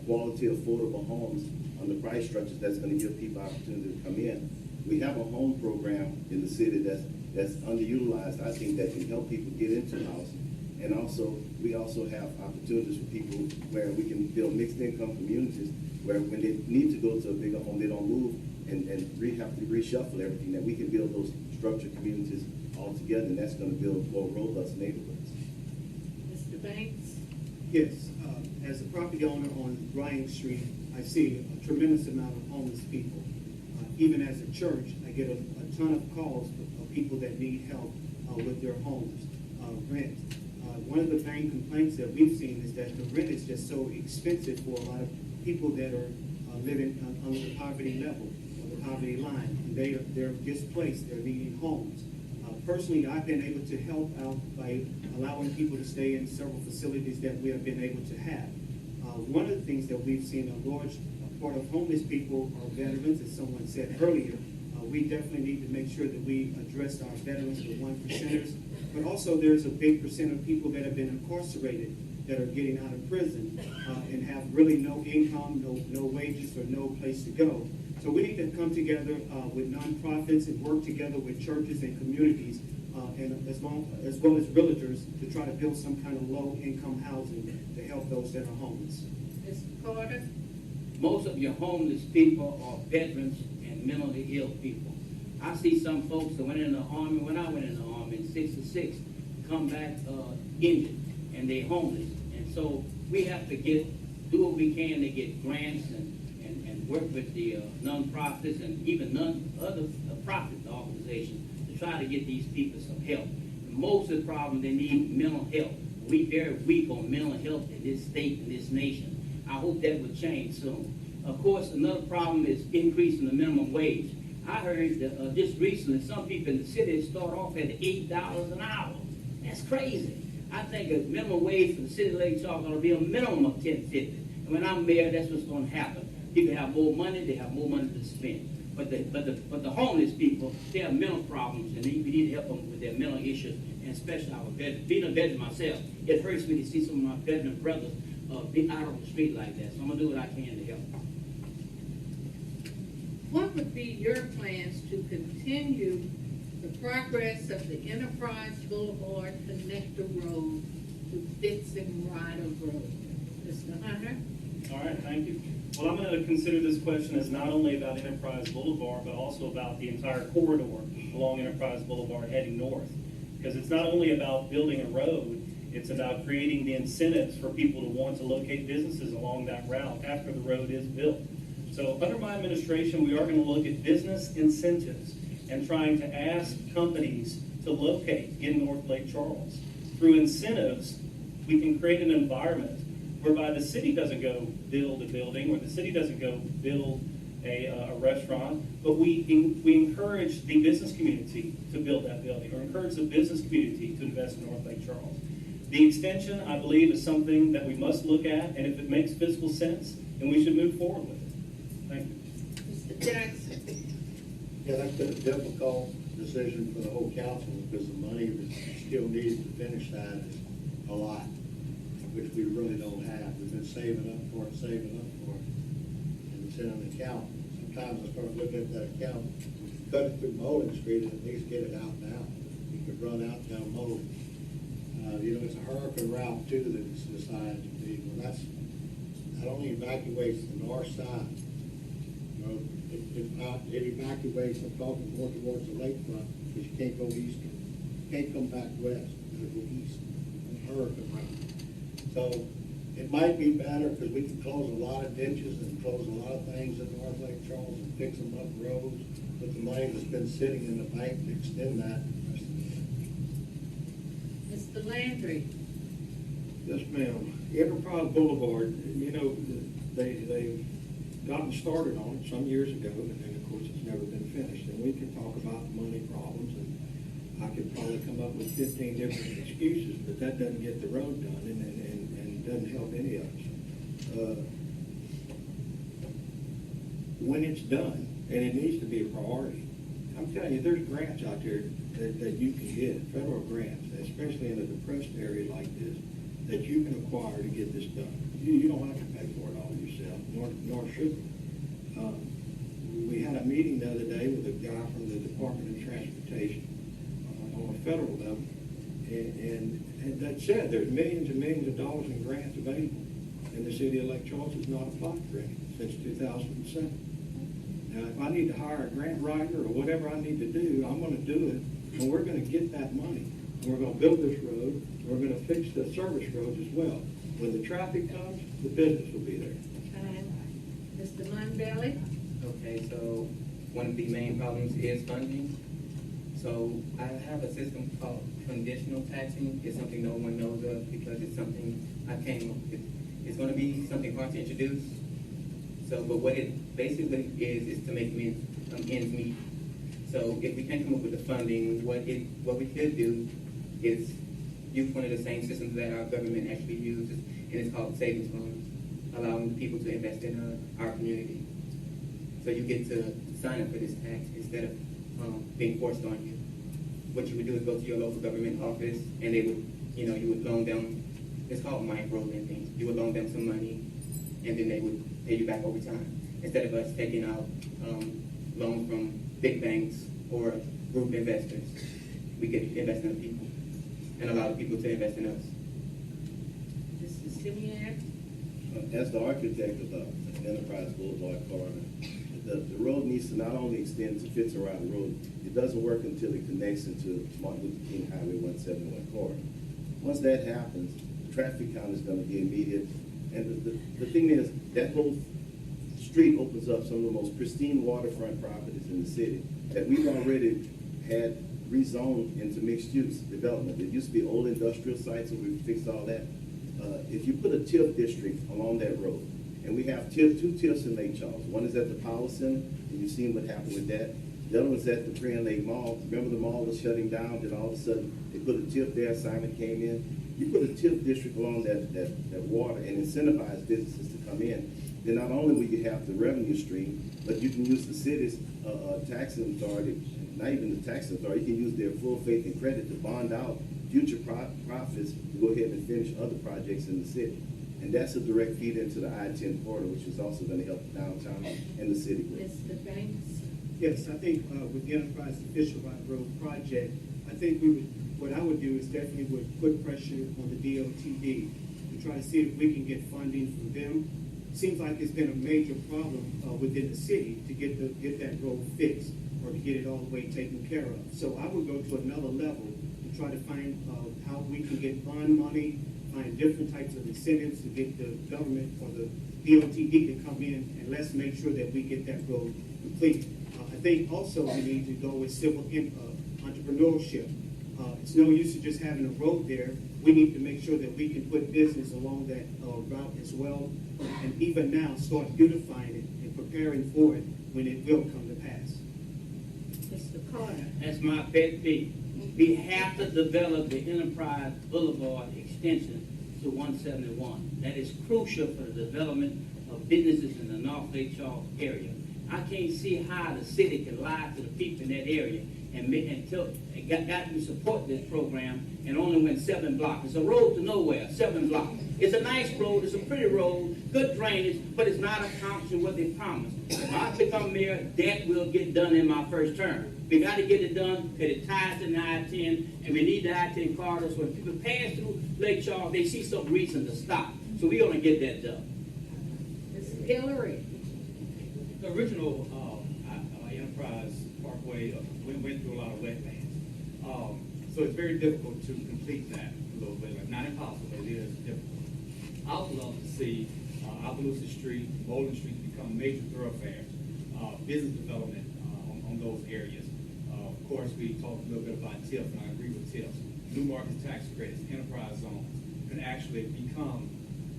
quality, affordable homes on the price structures that's going to give people opportunity to come in. We have a home program in the city that's underutilized, I think, that can help people get into housing. And also, we also have opportunities for people where we can build mixed income communities where when they need to go to a bigger home, they don't move and have to reshuffle everything, that we can build those structured communities all together, and that's going to build more robust neighborhoods. Mr. Banks? Yes, as a property owner on Bryant Street, I see a tremendous amount of homeless people. Even as a church, I get a ton of calls of people that need help with their homes, rent. One of the main complaints that we've seen is that the rent is just so expensive for a lot of people that are living under the poverty level, or the poverty line. And they're displaced, they're needing homes. Personally, I've been able to help out by allowing people to stay in several facilities that we have been able to have. One of the things that we've seen, a large part of homeless people are veterans, as someone said earlier. We definitely need to make sure that we address our veterans, the 1%ers, but also there's a big percent of people that have been incarcerated that are getting out of prison and have really no income, no wages, or no place to go. So we need to come together with nonprofits and work together with churches and communities and as well as realtors to try to build some kind of low-income housing to help those that are homeless. Mr. Carter? Most of your homeless people are veterans and mentally ill people. I see some folks that went in the Army, when I went in the Army in '66, come back injured, and they're homeless. And so we have to do what we can to get grants and work with the nonprofits and even other profit organizations to try to get these people some help. And most of the problem, they need mental health. We're very weak on mental health in this state and this nation. I hope that will change soon. Of course, another problem is increasing the minimum wage. I heard that, just recently, some people in the city start off at $8 an hour. That's crazy. I think a minimum wage for the city of Lake Charles ought to be a minimum of $10.50. And when I'm mayor, that's what's going to happen. People have more money, they have more money to spend. But the homeless people, they have mental problems, and we need to help them with their mental issues, and especially our veterans. Being a veteran myself, it hurts me to see some of my veteran brothers be out on the street like that. So I'm going to do what I can to help. What would be your plans to continue the progress of the Enterprise Boulevard Connector Road to Dixon Ryder Road? Mr. Hunter? All right, thank you. Well, I'm going to consider this question as not only about Enterprise Boulevard, but also about the entire corridor along Enterprise Boulevard heading north. Because it's not only about building a road, it's about creating the incentives for people to want to locate businesses along that route after the road is built. So under my administration, we are going to look at business incentives and trying to ask companies to locate in North Lake Charles. Through incentives, we can create an environment whereby the city doesn't go build a building or the city doesn't go build a restaurant, but we encourage the business community to build that building or encourage the business community to invest in North Lake Charles. The extension, I believe, is something that we must look at, and if it makes fiscal sense, then we should move forward with it. Thank you. Mr. Jackson? Yeah, that's been a difficult decision for the whole council because the money that's still needed to finish that is a lot, which we really don't have. We've been saving up for it, and it's in an account. Sometimes I start looking at that account, cut it through Mullen Street and at least get it out now. You could run out down Mullen. It's a hurricane route too that's decided to be. Well, that only evacuates the north side. It evacuates, I'm talking more towards the lakefront, because you can't go east. You can't come back west. You gotta go east on the hurricane route. So It might be better because we can close a lot of ditches and close a lot of things in North Lake Charles and fix them up roads with the money that's been sitting in the bank to extend that. Mr. Landry? Yes, ma'am. Enterprise Boulevard, you know, they've gotten started on it some years ago, and then, of course, it's never been finished. And we can talk about money problems, and I could probably come up with 15 different excuses, but that doesn't get the road done, and doesn't help any of us. When it's done, and it needs to be a priority, I'm telling you, there's grants out there that you can get, federal grants, especially in a depressed area like this, that you can acquire to get this done. You don't have to pay for it all yourself, nor should you. We had a meeting the other day with a guy from the Department of Transportation on a federal level, and that said there's millions and millions of dollars in grants available, and the city of Lake Charles has not applied for any since 2007. Now, if I need to hire a grant writer or whatever I need to do, I'm going to do it, and we're going to get that money. And we're going to build this road, and we're going to fix the service roads as well. When the traffic comes, the business will be there. Mr. Monbelly? Okay, so one of the main problems is funding. So I have a system called conditional taxing. It's something no one knows of because it's something I came up with. It's going to be something hard to introduce. So, but what it basically is to make ends meet. So if we can come up with the funding, what we could do is use one of the same systems that our government actually uses, and it's called savings bonds, allowing people to invest in our community. So you get to sign up for this tax instead of being forced on you. What you would do is go to your local government office, and they would, you would loan them. It's called micro lending. You would loan them some money, and then they would pay you back over time. Instead of us taking out loans from big banks or group investors, we could invest in the people and allow the people to invest in us. Mr. Simeon? As the architect of the Enterprise Boulevard corridor, the road needs to not only extend to Fitzgerald Road, it doesn't work until it connects into Martin Luther King Highway 171 corridor. Once that happens, the traffic count is going to be immediate. And the thing is, that whole street opens up some of the most pristine waterfront properties in the city that we've already had rezoned into mixed-use development. It used to be old industrial sites, and we fixed all that. If you put a TIF district along that road, and we have two TIFs in Lake Charles. One is at the Power Center, and you've seen what happened with that. The other one's at the Prairie Lake Mall. Remember the mall was shutting down, then all of a sudden they put a TIF there, Simon came in. You put a TIF district along that water and incentivize businesses to come in, then not only will you have the revenue stream, but you can use the city's taxing authority, not even the taxing authority, you can use their full faith and credit to bond out future profits to go ahead and finish other projects in the city. And that's a direct feed into the I-10 corridor, which is also going to help the downtown and the city. Mr. Banks? Yes, I think with the Enterprise Fitzgerald Road project, I think what I would do is definitely would put pressure on the DOTD to try to see if we can get funding from them. Seems like it's been a major problem within the city to get that road fixed or to get it all the way taken care of. So I would go to another level and try to find how we can get bond money, find different types of incentives to get the government or the DOTD to come in, and let's make sure that we get that road complete. I think also we need to go with civil entrepreneurship. It's no use to just having a road there. We need to make sure that we can put business along that route as well, and even now start beautifying it and preparing for it when it will come to pass. Mr. Carter? That's my pet peeve. We have to develop the Enterprise Boulevard extension to 171. That is crucial for the development of businesses in the North Lake Charles area. I can't see how the city can lie to the people in that area and got to support this program and only went 7 blocks. It's a road to nowhere, 7 blocks. It's a nice road, it's a pretty road, good drainage, but it's not accomplishing what they promised. If I become mayor, that will get done in my first term. We got to get it done because it ties to the I-10, and we need the I-10 corridor so when people pass through Lake Charles, they see some reason to stop. So we're going to get that done. Mr. Hillary? The original Enterprise Parkway went through a lot of wetlands. So it's very difficult to complete that a little bit. Not impossible, but it is difficult. I would love to see Alumnae Street, Bowling Street become major thoroughfares, business development on those areas. Of course, we talked a little bit about TIF, and I agree with TIF. New market tax credits, enterprise zones can actually become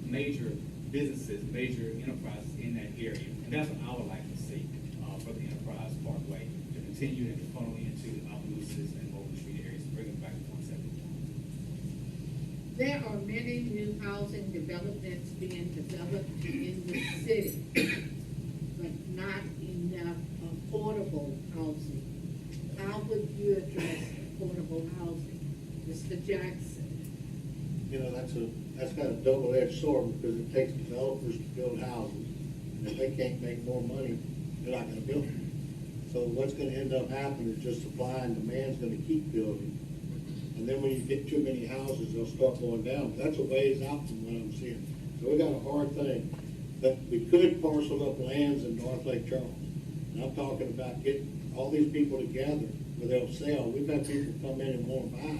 major businesses, major enterprises in that area. And that's what I would like to see for the Enterprise Parkway to continue and funnel into Alumnae and Bowling Street areas, bring them back to 171. There are many new housing developments being developed in the city, but not enough affordable housing. How would you address affordable housing, Mr. Jackson? You know, that's got a double-edged sword, because it takes developers to build houses. And if they can't make more money, they're not gonna build them. So what's gonna end up happening is just supply and demand's gonna keep building. And then when you get too many houses, they'll start going down. That's a ways out from what I'm seeing. So we got a hard thing. But we could parcel up lands in North Lake Charles. And I'm talking about getting all these people together where they'll sell. We've had people come in and won't buy,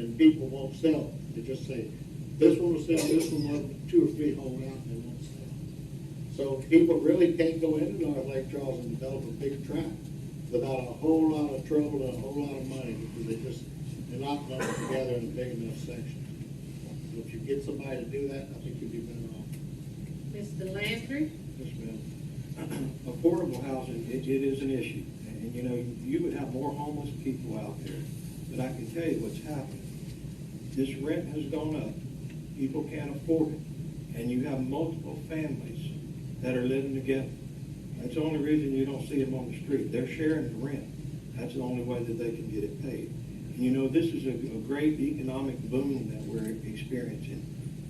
and people won't sell. They just say, this one will sell, this one will, 2 or 3 hold out, and they won't sell. So people really can't go into North Lake Charles and develop a big tract without a whole lot of trouble and a whole lot of money, because they're not lumped together in a big enough section. So if you get somebody to do that, I think you'd be better off. Mr. Landry? Yes, ma'am. Affordable housing, it is an issue. And, you know, you would have more homeless people out there. But I can tell you what's happened. This rent has gone up. People can't afford it. And you have multiple families that are living together. That's the only reason you don't see them on the street. They're sharing the rent. That's the only way that they can get it paid. And, you know, this is a great economic boom that we're experiencing.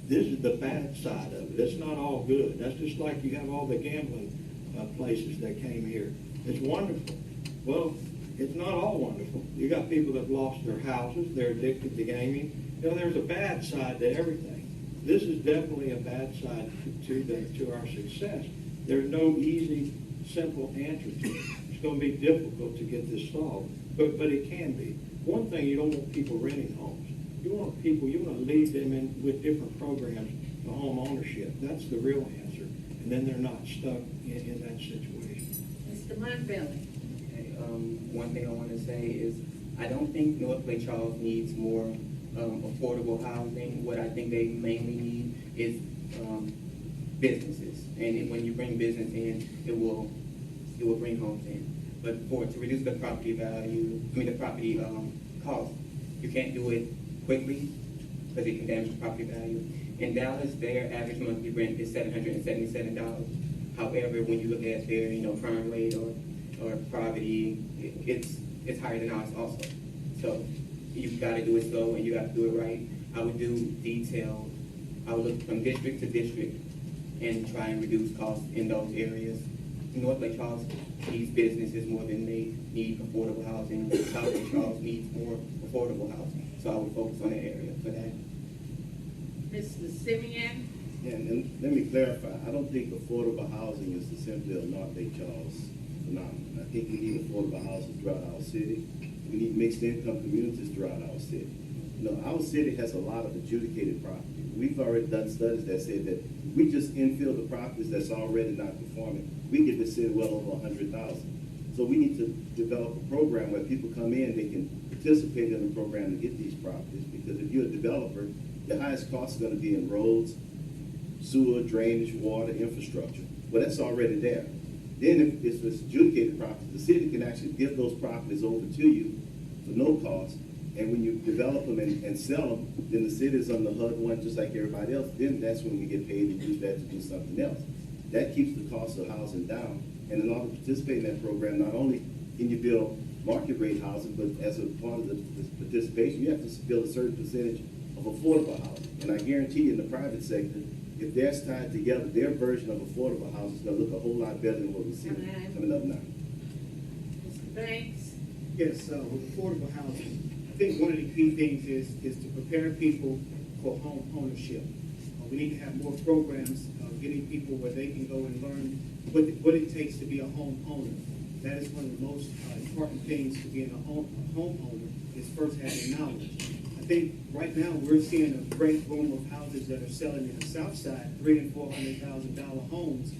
This is the bad side of it. It's not all good. That's just like you have all the gambling places that came here. It's wonderful. Well, it's not all wonderful. You got people that have lost their houses. They're addicted to gaming. You know, there's a bad side to everything. This is definitely a bad side to our success. There's no easy, simple answer to it. It's going to be difficult to get this solved, but it can be. One thing, you don't want people renting homes. You want to lead them in with different programs to home ownership. That's the real answer. And then they're not stuck in that situation. Mr. Montbelly? One thing I want to say is I don't think North Lake Charles needs more affordable housing. What I think they mainly need is businesses. And when you bring business in, it will bring homes in. But to reduce the property value, the property cost, you can't do it quickly because it can damage the property value. In Dallas, their average monthly rent is $777. However, when you look at their crime rate or poverty, it's higher than ours also. So you've got to do it slow and you got to do it right. I would do detailed. I would look from district to district and try and reduce costs in those areas. North Lake Charles needs businesses more than they need affordable housing. South Lake Charles needs more affordable housing. So I would focus on that area for that. Mr. Simeon? Yeah, and let me clarify. I don't think affordable housing is simply a North Lake Charles phenomenon. I think we need affordable housing throughout our city. We need mixed income communities throughout our city. Our city has a lot of adjudicated property. We've already done studies that say that we just infill the properties that's already not performing. We get the city well over 100,000. So we need to develop a program where people come in, they can participate in the program to get these properties. Because if you're a developer, the highest cost is going to be in roads, sewer, drainage, water, infrastructure. Well, that's already there. Then if it's adjudicated property, the city can actually give those properties over to you for no cost. And when you develop them and sell them, then the city is on the HUD one just like everybody else. Then that's when we get paid and use that to do something else. That keeps the cost of housing down. And in order to participate in that program, not only can you build market rate housing, but as a part of the participation, you have to build a certain percentage of affordable housing. And I guarantee you in the private sector, if they're tied together, their version of affordable housing is going to look a whole lot better than what we see coming up now. Mr. Banks? Yes, with affordable housing, I think one of the key things is to prepare people for home ownership. We need to have more programs getting people where they can go and learn what it takes to be a home owner. That is one of the most important things to being a homeowner is first having knowledge. I think right now we're seeing a great boom of houses that are selling in the south side, $300,000 and $400,000 homes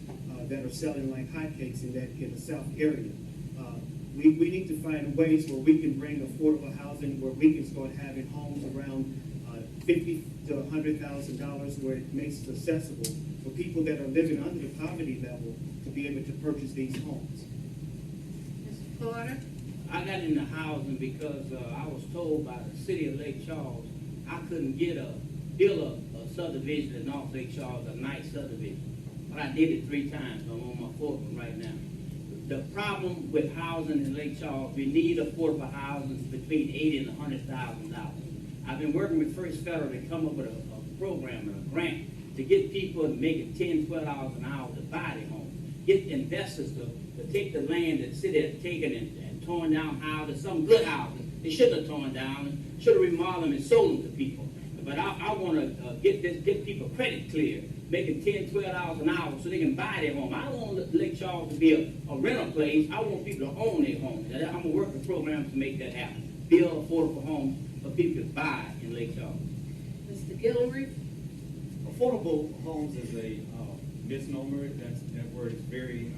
that are selling like hotcakes in the south area. We need to find ways where we can bring affordable housing, where we can start having homes around $50,000 to $100,000, where it makes it accessible for people that are living under the poverty level to be able to purchase these homes. Mr. Porter? I got into housing because I was told by the city of Lake Charles I couldn't build a subdivision in North Lake Charles, a nice subdivision. But I did it 3 times. I'm on my 4th one right now. The problem with housing in Lake Charles, we need affordable housing between $80,000 and $100,000. I've been working with First Federal to come up with a program and a grant to get people making $10, $12 an hour to buy their home. Get investors to take the land that the city has taken and torn down houses, some good houses. They shouldn't have torn down, should have remodeled them and sold them to people. But I want to get people credit clear, making $10, $12 an hour so they can buy their home. I don't want Lake Charles to be a rental place. I want people to own their homes. I'm going to work with programs to make that happen. Build affordable homes for people to buy in Lake Charles. Mr. Guillory? Affordable homes is a misnomer. That word is very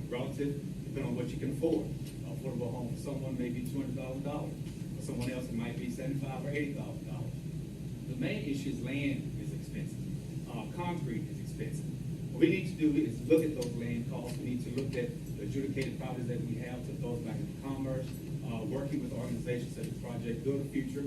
relative, depending on what you can afford. Affordable home for someone may be $200,000. For someone else, it might be $75,000 or $80,000. The main issue is land is expensive. Concrete is expensive. What we need to do is look at those land costs. We need to look at the adjudicated properties that we have, put those back into commerce, working with organizations such as Project Build a Future,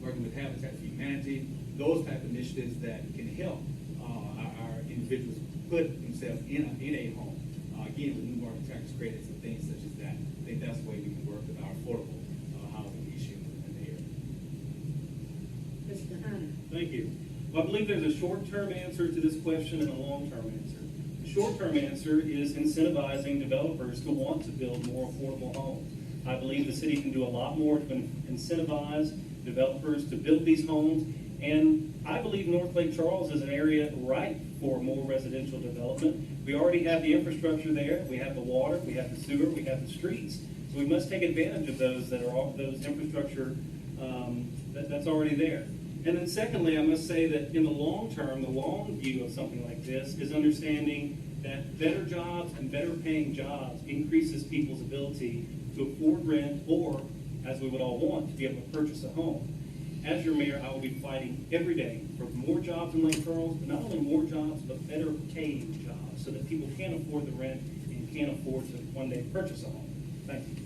working with Habitat for Humanity, those type of initiatives that can help our individuals put themselves in a home. Again, with new market tax credits and things such as that. I think that's the way we can work with our affordable housing issue in the area. Mr. Hunter? Thank you. Well, I believe there's a short-term answer to this question and a long-term answer. The short-term answer is incentivizing developers to want to build more affordable homes. I believe the city can do a lot more to incentivize developers to build these homes, and I believe North Lake Charles is an area ripe for more residential development. We already have the infrastructure there. We have the water, we have the sewer, we have the streets. So we must take advantage of those infrastructure that's already there. And then secondly, I must say that in the long term, the long view of something like this is understanding that better jobs and better paying jobs increases people's ability to afford rent or, as we would all want, to be able to purchase a home. As your mayor, I will be fighting every day for more jobs in Lake Charles, but not only more jobs, but better paying jobs so that people can afford the rent and can afford to one day purchase a home. Thank you.